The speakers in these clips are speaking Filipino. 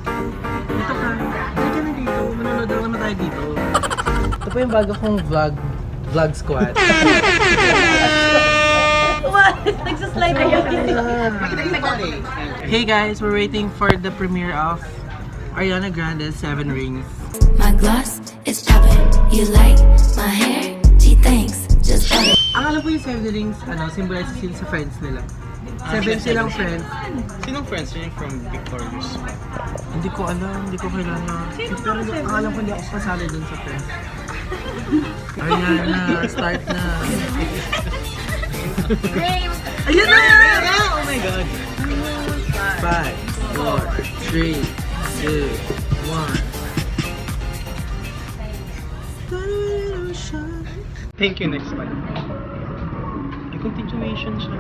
Dito ka. Dito ka na dito. Manonood lang naman tayo dito. Ito pa yung bago kong vlog squad. Nagsaslide na yun. Hey guys, we're waiting for the premiere of Ariana Grande's 7 Rings. My gloss is popping. You like my hair? Gee, thanks. Just got it. Ang alam ko yung 7 Rings, symbolizes yun sa friends nila. 7 silang friends. Sinong friends yun from Victorious? Hindi ko alam, hindi ko kilala. Pero ang alam ko hindi ako kasali dun sa friends. Ariana, start na. Ayun na! Oh my God! 5, 4, 3, 2, 1. Thank you, next one. May continuation siya.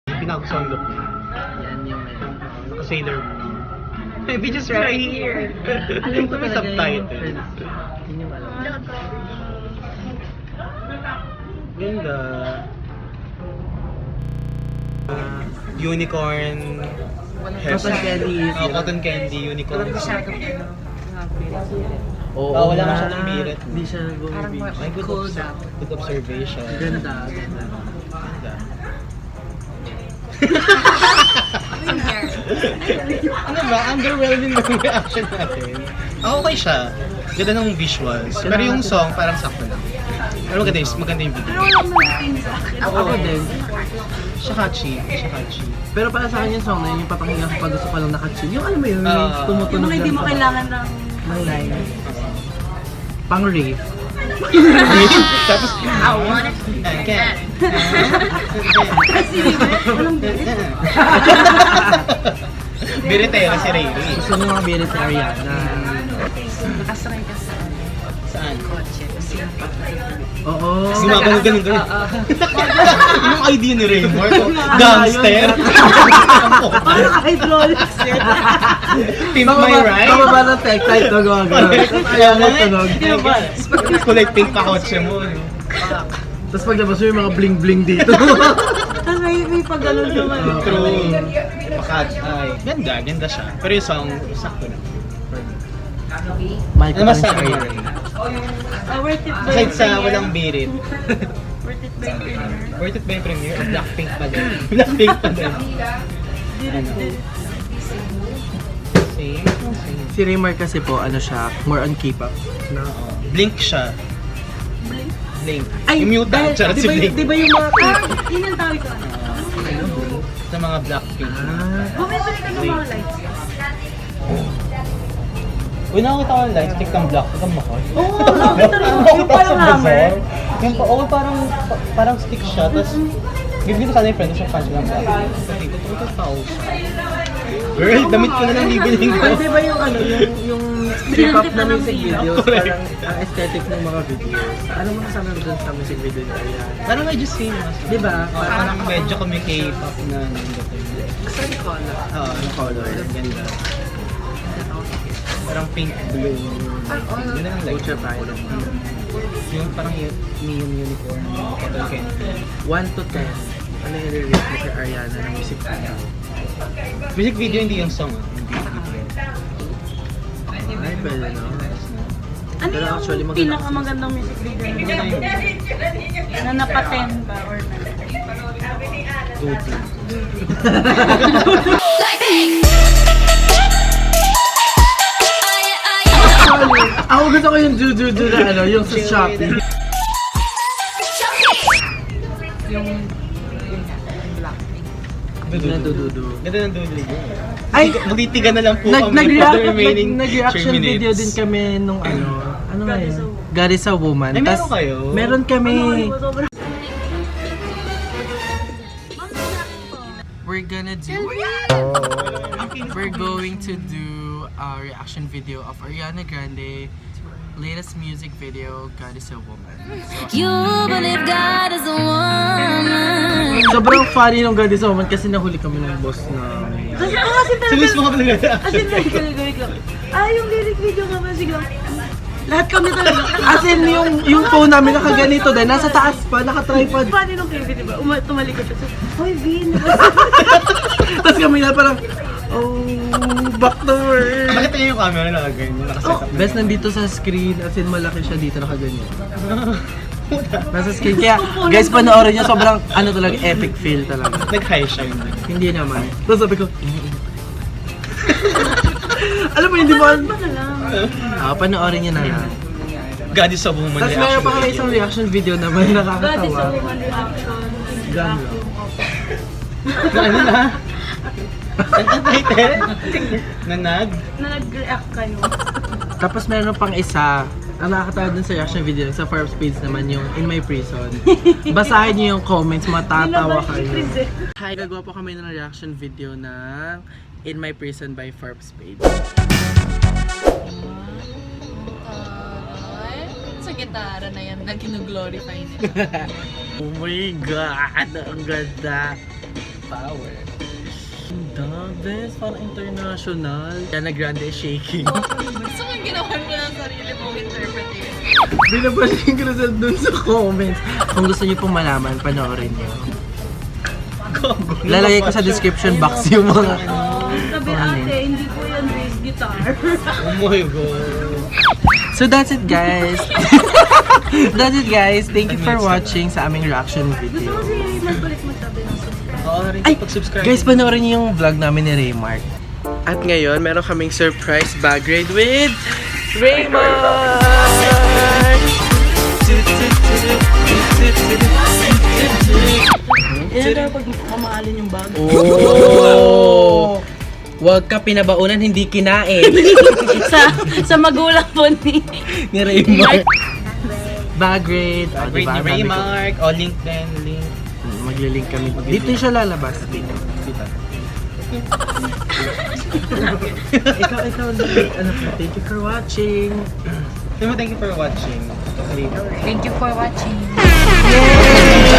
Pinagustuhan look niya. Yan yung Naka-Sailor Moon. Maybe just right here. Alam ko May talaga subtitles. yung friends. Yun yung alam. Ganda. Unicorn. Cotton candy is Oh, cotton candy, unicorn. Oo, Wala nga. masyadong birit. Hindi siya bumibig. Ay, good, Cool good observation. Ganda, ganda. Ganda. Ano ba? Underwhelming na yung reaction natin. Okay siya. Ganda ng visuals. Pero yung song parang sakto lang. Pero maganda yung video. Ako din. Siya catchy. Siya catchy. Pero para sa akin yung song na yun, yung papakinggan ko pag gusto ko lang nakatune. Yung alam mo yun, Ah. tumutunog Yung hindi mo sa- kailangan ng... ng line. Pang rave. Tapos, I want it again. Biritera si Ray Ray. Gusto mo mga birit si Ariana. Nakasakay ka sa Saan? Oo. Gumagano ganun. Yung ID ni Raymore, gangster. Parang hydraulics yan. Pimp my ride. Bababa ng tech light na gumagano. Ayaw mo tunog. Kulay pink pa kotse mo. no? Tapos paglabas mo yung mga bling-bling dito. Tapos may pag-galon naman. True. Ay, ganda siya. Pero yung song, sakto na. Michael Ano masabi mo? Worth it ba Aside yung sa premiere? walang birit. Worth it ba yung premiere? Worth it ba yung premiere? O Blackpink pa din? Blackpink pa din. Same. Si Raymar kasi po, ano siya, more on K-pop. No? Blink siya. Blink. Ay, Yung mutant. dahil- Charot si Blink. di ba yung mga... Yun ang tawag ko. Sa mga Blackpink. Bumibili ka ng mga lights. Uy, nakakita ko ng lights, stick ng black, ang mahal. Oo, nakakita rin. Yung parang hammer. Yung parang stick siya, tapos bibili ko sana yung friend siya fan siya ng black. Sabi ko, 2,000. Girl, damit ko na lang bibiling ko. Ay, di ba yung ano, yung K-pop na music videos, Correct. parang ang aesthetic ng mga videos. Ano mo kasama doon sa music video niya? Ayan. Parang medyo same. Di ba? Parang medyo kami K-pop na nandito. Gusto yung color. Oo, yung color. Ganda. Parang pink, blue. Yun na lang like. Ultra violet. Yung parang neon uniform. Kapag kayo. 1 to 10. Ano yung review mo kay Ariana ng music video? Music video, hindi yung song. Hindi video. Ay, pwede no? Ano Pero yung actually, maganda pinakamagandang music video Hindi na yun. na napaten ba or na? Ako gusto ko yung Juju na ano, yung sa Shopee. Yung nadududu. Ganda ng dulo yun. Ay! Magtitigan na lang po kami for the remaining 3 Nag-reaction minutes. video din kami nung ano nga yun? God is a Woman. Ay, meron Tas, kayo? Meron kami. Sobrang We're gonna do. We're going to do a reaction video of Ariana Grande latest music video, God is a Woman. You believe God is a woman. Sobrang funny nung God is a Woman kasi nahuli kami ng boss na. Kasi So, talaga. mismo ka talaga. As in, like lang. Yung lyric video nga ba sigla. Lahat kami talaga. As in, yung phone namin nakaganito din, nasa taas pa, naka-tripod. Paano nung Kevin, diba? Tumalikod siya. Hoy, Vin! Tapos kami na parang, oh, back to work. Bakit yun yung camera na ganyan? Nakaset up na. Best nandito sa screen, as in malaki siya dito nakaganyan. Nasa screen, kaya guys panoorin nyo, sobrang ano talaga, epic feel talaga. Nag-high siya yun. Hindi naman. Tapos sabi ko, alam mo, hindi mo, Ba na lang? panoorin nyo na lang. God is a woman Tapos meron pa kami isang reaction video naman, God is a nakakatawa. woman reaction. Gan lang. Na ano na? Ang title? Nanag? Na nag-react kayo. Tapos meron pang isa, ang nakakatawa dun sa reaction video, sa Forbes page naman yung In My Prison. Basahin niyo yung comments, matatawa kayo. Hi, gagawa po kami ng reaction video ng In My Prison by Forbes page. Sa gitara na yan na gino-glorify nila. Oh my God! Ang ganda! Power! Ang best, parang international. Ariana Grande is shaking. Gusto kong ginawan mo ng sarili mong interpretation. Binabashing ko na sa dun sa comments. Kung gusto niyo pong malaman, panoorin niyo. Lalagay ko sa description box yung mga... Sabi ate, hindi po yan bass guitar. Oh my God. So that's it guys. That's it guys. Thank you for watching sa aming reaction Gusto video. ko si Raymond ulit magsabi ng subscribe. Oo, rin Ay, pag-subscribe. guys, panoorin niyo yung vlog namin ni Raymart. At ngayon, meron kaming surprise bag raid with Raymart! Yan daw pag mamahalin yung bag. Oh! Huwag ka pinabaunan, hindi kinain. sa magulang po ni Ni Raymart. Bag raid. O, Great diba? ni Raymark. O, link din. Link. Maglilink kami. Dito siya lalabas. Dito. ikaw, ano po, thank you for watching. Timo, thank you for watching. Thank you for watching.